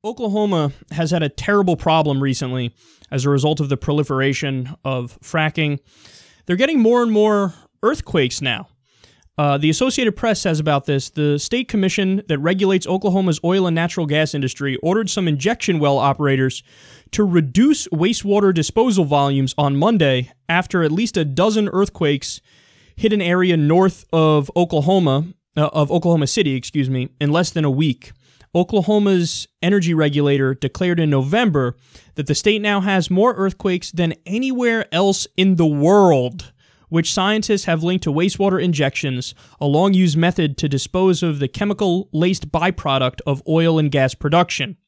Oklahoma has had a terrible problem recently as a result of the proliferation of fracking. They're getting more and more earthquakes now. The Associated Press says about this, the state commission that regulates Oklahoma's oil and natural gas industry ordered some injection well operators to reduce wastewater disposal volumes on Monday after at least a dozen earthquakes hit an area north of Oklahoma City, in less than a week. Oklahoma's energy regulator declared in November that the state now has more earthquakes than anywhere else in the world, which scientists have linked to wastewater injections, a long-used method to dispose of the chemical-laced byproduct of oil and gas production.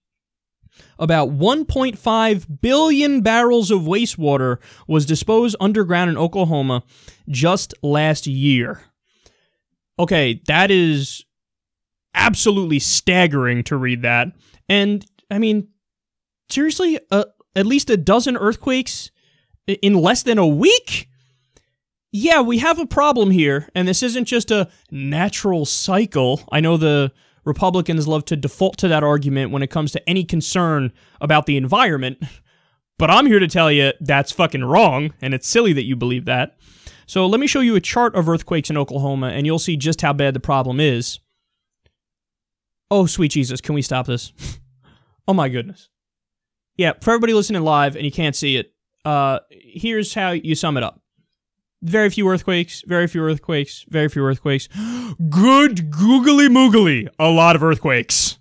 About 1.5 billion barrels of wastewater was disposed underground in Oklahoma just last year. Okay, that is absolutely staggering to read that. And, I mean, seriously, at least a dozen earthquakes in less than a week? Yeah, we have a problem here, and this isn't just a natural cycle. I know the Republicans love to default to that argument when it comes to any concern about the environment, but I'm here to tell you that's fucking wrong, and it's silly that you believe that. So let me show you a chart of earthquakes in Oklahoma, and you'll see just how bad the problem is. Oh, sweet Jesus, can we stop this? Oh my goodness. Yeah, for everybody listening live and you can't see it, here's how you sum it up. Very few earthquakes, very few earthquakes, very few earthquakes. Good googly moogly, a lot of earthquakes.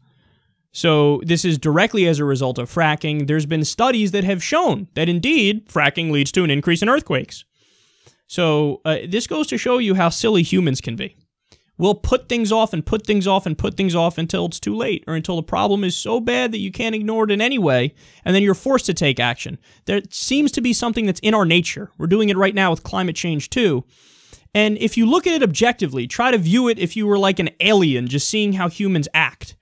So this is directly as a result of fracking. There's been studies that have shown that indeed fracking leads to an increase in earthquakes. So this goes to show you how silly humans can be. We'll put things off and put things off and put things off until it's too late, or until the problem is so bad that you can't ignore it in any way, and then you're forced to take action. There seems to be something that's in our nature. We're doing it right now with climate change too. And if you look at it objectively, try to view it if you were like an alien just seeing how humans act,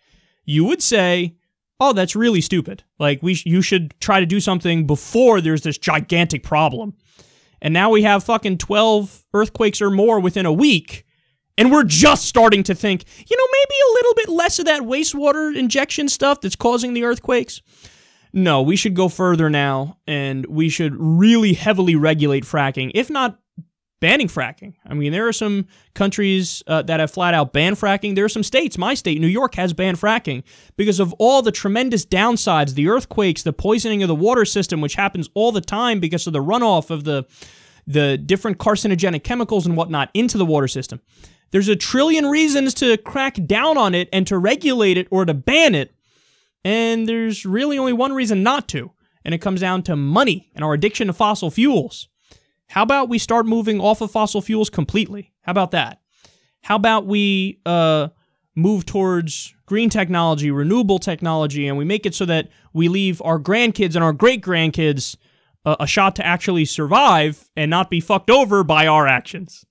you would say, oh, that's really stupid. Like, you should try to do something before there's this gigantic problem. And now we have fucking 12 earthquakes or more within a week, and we're just starting to think, you know, maybe a little bit less of that wastewater injection stuff that's causing the earthquakes. No, we should go further now, and we should really heavily regulate fracking, if not banning fracking. I mean, there are some countries that have flat out banned fracking. There are some states, my state, New York, has banned fracking because of all the tremendous downsides, the earthquakes, the poisoning of the water system, which happens all the time because of the runoff of the different carcinogenic chemicals and whatnot into the water system. There's a trillion reasons to crack down on it and to regulate it or to ban it, and there's really only one reason not to, and it comes down to money and our addiction to fossil fuels. How about we start moving off of fossil fuels completely? How about that? How about we move towards green technology, renewable technology, and we make it so that we leave our grandkids and our great-grandkids a shot to actually survive and not be fucked over by our actions?